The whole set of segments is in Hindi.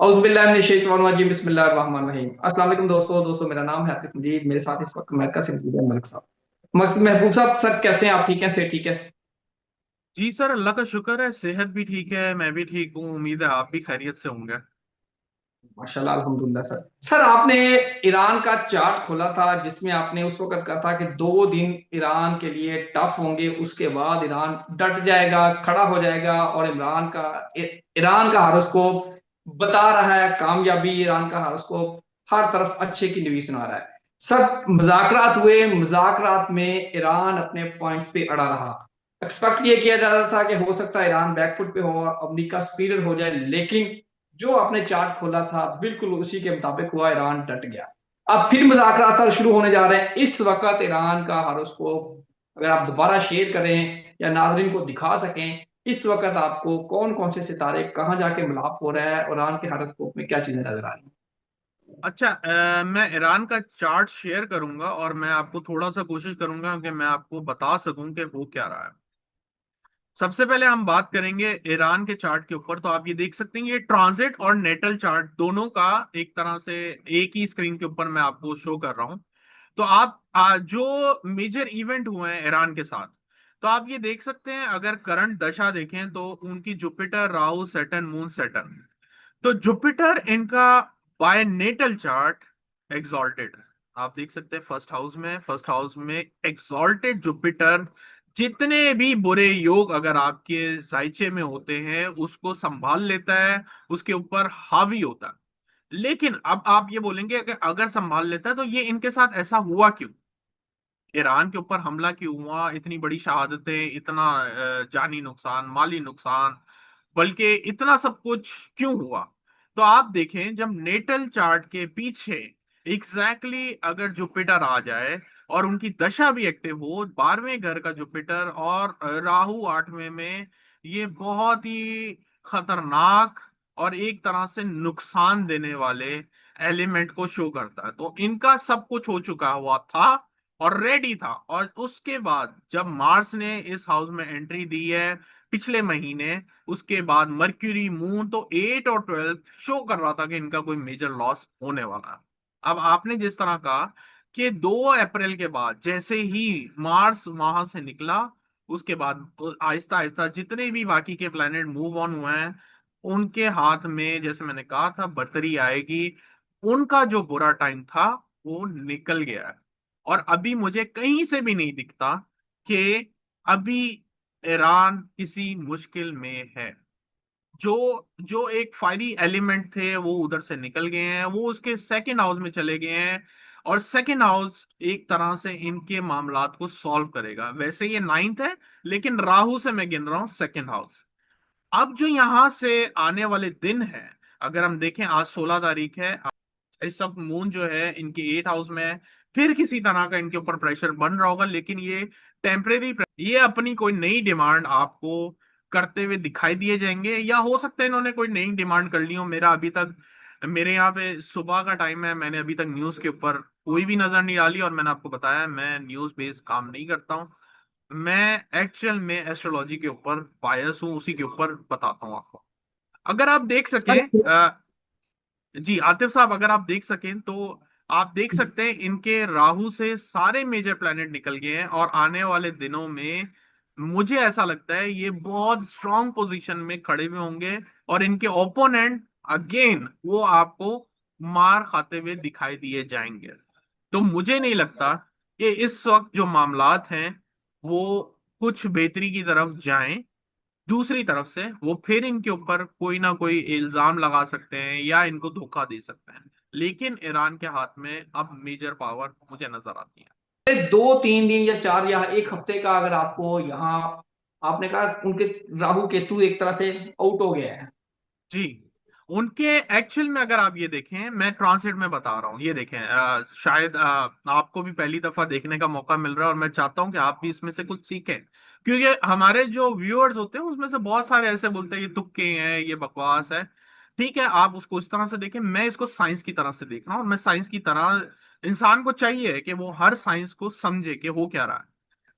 औज़ुबिल्लाहि बिस्मिल्लाहिर्रहमानिर्रहीम। अस्सलाम वालेकुम दोस्तों मेरा नाम है आतिफ मजीद। मेरे साथ इस वक्त अमेरिका से मौजूद है मलिक साहब। महबूब साहब सर कैसे हैं आप? ठीक हैं? से ठीक है? जी सर, अल्लाह का शुक्र है। सेहत भी ठीक है, मैं भी ठीक हूँ। उम्मीद है आप भी खैरियत से होंगे। माशाल्लाह अल्हम्दुलिल्लाह। सर आपने ईरान का चार्ट खोला था जिसमें आपने उस वक्त कहा था कि 2 दिन ईरान के लिए टफ होंगे, उसके बाद ईरान डट जाएगा, खड़ा हो जाएगा। और ईरान का हारोस्कोप बता रहा है कामयाबी। ईरान का हारोस्कोप हर तरफ अच्छे की न्यूज़ सुना रहा है। सब मुज़ाकरात हुए, मुज़ाकरात में ईरान अपने पॉइंट्स पे अड़ा रहा। एक्सपेक्ट ये किया जा रहा था कि हो सकता है ईरान बैकफुट पे हो, अमेरिका स्पीडर हो जाए, लेकिन जो आपने चार्ट खोला था बिल्कुल उसी के मुताबिक हुआ, ईरान डट गया। अब फिर मुज़ाकरात सर शुरू होने जा रहे हैं। इस वक्त ईरान का हारोस्कोप अगर आप दोबारा शेयर करें या नाजरीन को दिखा सकें, इस वक्त आपको कौन कौन से सितारे कहाँ जाके मिलाप हो रहा है और ईरान के हारोस्कोप में क्या चीजें नजर आ रही हैं? अच्छा, मैं ईरान का चार्ट शेयर करूंगा और मैं आपको थोड़ा सा कोशिश करूंगा कि मैं आपको बता सकूं कि वो क्या रहा है। सबसे पहले हम बात करेंगे ईरान के चार्ट के ऊपर। तो आप ये देख सकते हैं, ये ट्रांजिट और नेटल चार्ट दोनों का एक तरह से एक ही स्क्रीन के ऊपर मैं आपको शो कर रहा हूं। तो आप जो मेजर इवेंट हुए हैं ईरान के साथ, तो आप ये देख सकते हैं। अगर करंट दशा देखें तो उनकी Jupiter, Rahu, Saturn, moon, Saturn. तो जुपिटर इनका बाय नेटल चार्ट एग्जॉल्टेड। आप देख सकते हैं फर्स्ट हाउस में एग्जॉल्टेड जुपिटर। जितने भी बुरे योग अगर आपके जायचे में होते हैं उसको संभाल लेता है, उसके ऊपर हावी होता है। लेकिन अब आप ये बोलेंगे कि अगर संभाल लेता है तो ये इनके साथ ऐसा हुआ क्यों? ईरान के ऊपर हमला क्यों हुआ? इतनी बड़ी शहादतें, इतना जानी नुकसान, माली नुकसान, बल्कि इतना सब कुछ क्यों हुआ? तो आप देखें, जब नेटल चार्ट के पीछे अगर जुपिटर आ जाए और उनकी दशा भी एक्टिव हो, 12वें घर का जुपिटर और राहु 8वें में, ये बहुत ही खतरनाक और एक तरह से नुकसान देने वाले एलिमेंट को शो करता है। तो इनका सब कुछ हो चुका हुआ था और रेडी था। और उसके बाद जब मार्स ने इस हाउस में एंट्री दी है पिछले महीने, उसके बाद मर्क्यूरी, मून, तो 8 और 12 शो कर रहा था कि इनका कोई मेजर लॉस होने वाला है। अब आपने जिस तरह कहा कि 2 अप्रैल के बाद जैसे ही मार्स वहां से निकला, उसके बाद आहिस्ता आहिस्ता जितने भी बाकी के प्लेनेट मूव ऑन हुए हैं, उनके हाथ में, जैसे मैंने कहा था, बर्तरी आएगी। उनका जो बुरा टाइम था वो निकल गया है। और अभी मुझे कहीं से भी नहीं दिखता कि अभी ईरान किसी मुश्किल में है। जो जो एक फायरी एलिमेंट थे वो उधर से निकल गए हैं, वो उसके सेकंड हाउस में चले गए हैं। और सेकंड हाउस एक तरह से इनके मामलात को सॉल्व करेगा। वैसे ये नाइन्थ है, लेकिन राहु से मैं गिन रहा हूं सेकंड हाउस। अब जो यहां से आने वाले दिन है, अगर हम देखें, आज 16 तारीख है। इस वक्त मून जो है इनके 8 हाउस में है। फिर किसी तरह का इनके ऊपर प्रेशर बन रहा होगा, लेकिन ये टेम्परेरी। ये अपनी कोई नई डिमांड आपको करते हुए दिखाई दिए जाएंगे, या हो सकता है इन्होंने कोई नई डिमांड कर ली हो। मेरा अभी तक, मेरे यहाँ पे सुबह का टाइम है, मैंने अभी तक न्यूज के ऊपर कोई भी नजर नहीं डाली। और मैंने आपको बताया मैं न्यूज बेस्ड काम नहीं करता हूँ। मैं एक्चुअल में एस्ट्रोलॉजी के ऊपर बायस हूँ, उसी के ऊपर बताता हूँ आपको। अगर आप देख सर सकें, जी आतिफ साहब, अगर आप देख सकें तो आप देख सकते हैं इनके राहु से सारे मेजर प्लैनेट निकल गए हैं। और आने वाले दिनों में मुझे ऐसा लगता है ये बहुत स्ट्रांग पोजीशन में खड़े हुए होंगे। और इनके ओपोनेंट अगेन वो आपको मार खाते हुए दिखाई दिए जाएंगे। तो मुझे नहीं लगता कि इस वक्त जो मामलात हैं वो कुछ बेहतरी की तरफ जाएं। दूसरी तरफ से वो फिर इनके ऊपर कोई ना कोई इल्जाम लगा सकते हैं या इनको धोखा दे सकते हैं। लेकिन ईरान के हाथ में अब मेजर पावर मुझे नजर आती है। 2 3 दिन या 4 या एक हफ्ते का अगर आपको यहाँ, आपने कहा उनके राहु केतु एक तरह से आउट हो गया है। जी, उनके एक्चुअल में अगर आप ये देखें, मैं ट्रांसलेट में बता रहा हूँ, ये देखें, शायद आपको भी पहली दफा देखने का मौका मिल रहा है और मैं चाहता हूँ कि आप भी इसमें से कुछ सीखें। क्योंकि हमारे जो व्यूअर्स होते हैं उसमें से बहुत सारे ऐसे बोलते हैं ये तुक्के हैं, ये बकवास है। ठीक है, आप उसको इस तरह से देखें, मैं इसको साइंस की तरह से देख रहा हूँ। और मैं साइंस की तरह, इंसान को चाहिए कि वो हर साइंस को समझे कि हो क्या रहा है।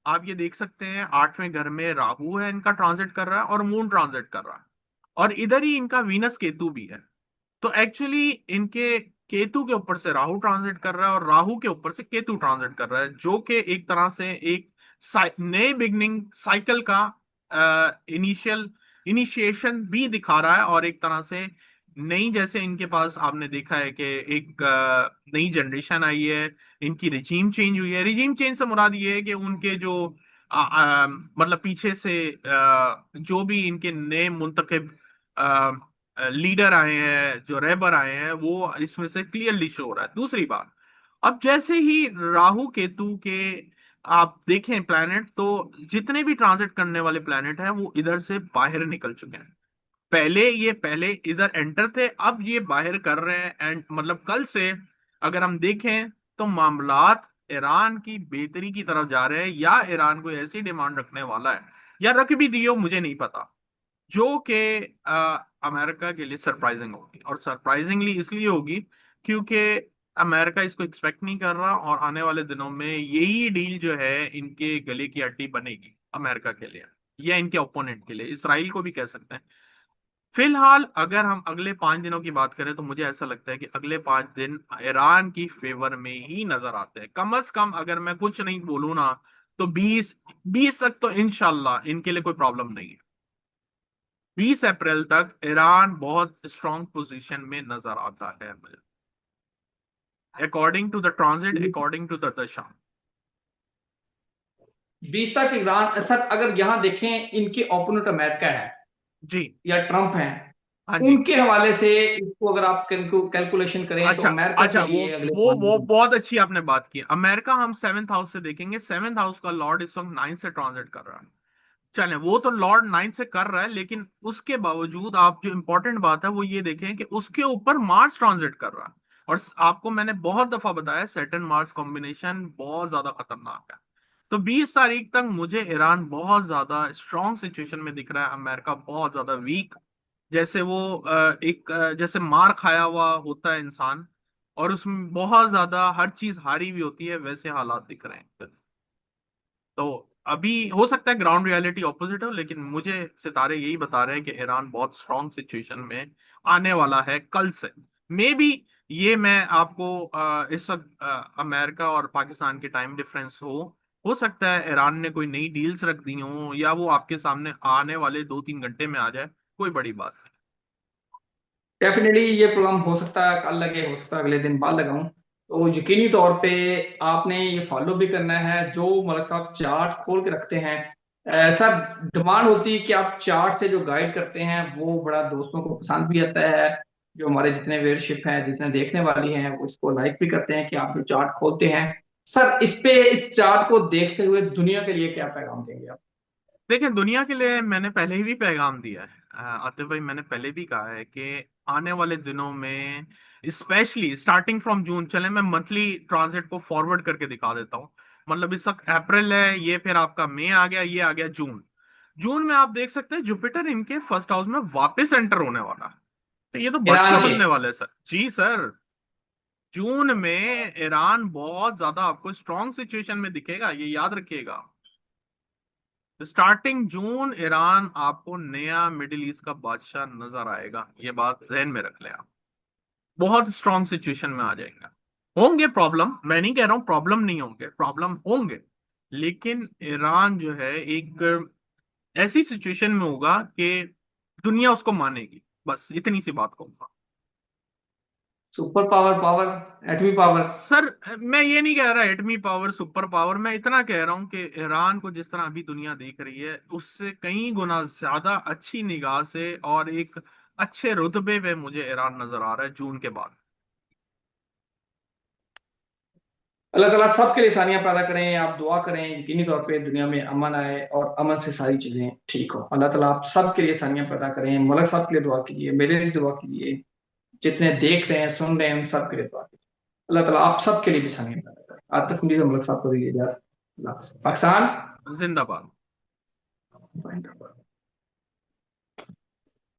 आप ये देख सकते हैं 8वें घर में राहु है, इनका ट्रांजिट कर रहा है और मून ट्रांजिट कर रहा है। और इधर ही इनका वीनस केतु भी है। तो एक्चुअली इनके केतु के ऊपर से राहु ट्रांजिट कर रहा है और राहु के ऊपर से केतु ट्रांजिट कर रहा है, जो कि एक तरह से एक नए बिगनिंग साइकिल का इनिशियल इनिशिएशन भी दिखा रहा है, और एक तरह से नई, जैसे इनके पास आपने देखा है कि एक नई जनरेशन आई है, इनकी रिजीम चेंज हुई है। रिजीम चेंज से मुराद ये है कि उनके जो मतलब पीछे से जो भी इनके नए मुंतखब लीडर आए हैं, जो रहबर आए हैं, वो इसमें से क्लियरली शो हो रहा है। दूसरी बात, अब जैसे ही राहु केतु के आप देखें प्लैनेट, तो जितने भी ट्रांजिट करने वाले प्लैनेट हैं वो इधर से बाहर निकल चुके हैं। पहले इधर एंटर थे, अब ये बाहर कर रहे हैं। एंड मतलब कल से अगर हम देखें तो मामलात ईरान की बेहतरी की तरफ जा रहे हैं, या ईरान कोई ऐसी डिमांड रखने वाला है, या रख भी दियो मुझे नहीं पता, जो कि अमेरिका के लिए सरप्राइजिंग होगी। और सरप्राइजिंगली इसलिए होगी क्योंकि अमेरिका इसको एक्सपेक्ट नहीं कर रहा, और आने वाले दिनों में यही डील जो है इनके गले की हड्डी बनेगी अमेरिका के लिए, या इनके ओपोनेंट के लिए, इसराइल को भी कह सकते हैं। फिलहाल अगर हम अगले 5 दिनों की बात करें तो मुझे ऐसा लगता है कि अगले 5 दिन ईरान की फेवर में ही नजर आते हैं। कम से कम अगर मैं कुछ नहीं बोलूं ना, तो 20 तक तो इंशाल्लाह इनके लिए कोई प्रॉब्लम नहीं है। 20 अप्रैल तक ईरान बहुत स्ट्रांग पोजीशन में नजर आता है मुझे, according to the transit, according to the दशा। 20 तक ईरान सर, अगर यहाँ देखें इनके ओपोनेंट अमेरिका है जी। या ट्रंप है, हाँ जी। उनके हवाले से इसको अगर आप कैलकुलेशन करें तो अच्छा अमेरिका अच्छा, के वो लिए अगले वो 5 वो दिन। बहुत अच्छी आपने बात की। अमेरिका हम 7th हाउस से देखेंगे, 7th हाउस का लॉर्ड इस वक्त 9 से ट्रांजिट कर रहा है। चले, वो तो लॉर्ड 9 से कर रहा है, लेकिन उसके बावजूद आप जो इंपॉर्टेंट बात है वो ये देखें कि उसके ऊपर मार्स ट्रांजिट कर रहा है। और आपको मैंने बहुत दफा बताया, सैटर्न मार्स कॉम्बिनेशन बहुत ज्यादा खतरनाक है। तो 20 तारीख तक मुझे ईरान बहुत ज्यादा स्ट्रांग सिचुएशन में दिख रहा है, अमेरिका बहुत ज्यादा वीक। जैसे वो जैसे मार खाया हुआ होता है इंसान, और उसमें बहुत ज्यादा हर चीज हारी हुई होती है, वैसे हालात दिख रहे हैं। तो अभी हो सकता है ग्राउंड रियलिटी ऑपोजिट हो, लेकिन मुझे सितारे यही बता रहे हैं कि ईरान बहुत स्ट्रांग सिचुएशन में आने वाला है कल से। मे बी ये मैं आपको इस वक्त अमेरिका और पाकिस्तान के टाइम डिफरेंस हो सकता है ईरान ने कोई नई डील्स रख दी हो, या वो आपके सामने आने वाले 2-3 घंटे में आ जाए, कोई बड़ी बात नहीं। डेफिनेटली ये प्रोग्राम हो सकता है कल लगे, हो सकता है अगले दिन बाद लगाऊं। तो यकीनी तौर पे आपने ये फॉलो भी करना है जो मलिक साहब चार्ट खोल के रखते हैं। ऐसा डिमांड होती है कि आप चार्ट से जो गाइड करते हैं वो बड़ा दोस्तों को पसंद भी आता है। जो हमारे जितने व्यूअरशिप हैं, जितने देखने वाली हैं, वो इसको लाइक भी करते हैं कि आप जो चार्ट खोलते हैं। सर, इस चार्ट को देखते हुए दुनिया के लिए क्या पैगाम देंगे आप? देखें, दुनिया के लिए मैंने पहले ही भी पैगाम दिया है आतिफ भाई, मैंने पहले भी कहा है कि आने वाले दिनों में, स्पेशली स्टार्टिंग फ्रॉम जून, चले मैं मंथली ट्रांजिट को फॉरवर्ड करके दिखा देता हूँ। मतलब इस वक्त अप्रैल है, ये फिर आपका मई आ गया, ये आ गया जून। जून में आप देख सकते हैं जुपिटर इनके फर्स्ट हाउस में वापस एंटर होने वाला है। तो ये तो बादशाह ईरान के। बनने वाले हैं सर। जी सर। जून में ईरान बहुत ज्यादा आपको स्ट्रॉन्ग सिचुएशन में दिखेगा, ये याद रखिएगा। स्टार्टिंग जून ईरान आपको नया मिडिल ईस्ट का बादशाह नजर आएगा, ये बात ध्यान में रख लें आप। बहुत स्ट्रॉन्ग सिचुएशन में आ जाएगा। होंगे प्रॉब्लम, मैं नहीं कह रहा हूं प्रॉब्लम नहीं होंगे, प्रॉब्लम होंगे, लेकिन ईरान जो है एक ऐसी सिचुएशन में होगा कि दुनिया उसको मानेगी। बस इतनी सी बात कहूंगा। सुपर पावर, पावर, एटमी पावर। सर, मैं ये नहीं कह रहा एटमी पावर सुपर पावर, मैं इतना कह रहा हूं कि ईरान को जिस तरह अभी दुनिया देख रही है, उससे कई गुना ज्यादा अच्छी निगाह से और एक अच्छे रुतबे पे मुझे ईरान नजर आ रहा है जून के बाद। अल्लाह ताला सबके लिए आसानियां पैदा करें, आप दुआ करें यकीनी तौर पे दुनिया में अमन आए और अमन से सारी चीजें ठीक हो। अल्लाह ताला आप सबके लिए आसानियां पैदा करें। मलक साहब के लिए दुआ कीजिए, मेरे लिए दुआ कीजिए, जितने देख रहे हैं सुन रहे हैं उन सबके लिए दुआ कीजिए। अल्लाह ताला आप सबके लिए भी आसानियां पैदा करें। आज तक मुझे मलक साहब को दीजिए इजाजत। अल्लाह हाफ़िज़। पाकिस्तान जिंदाबाद।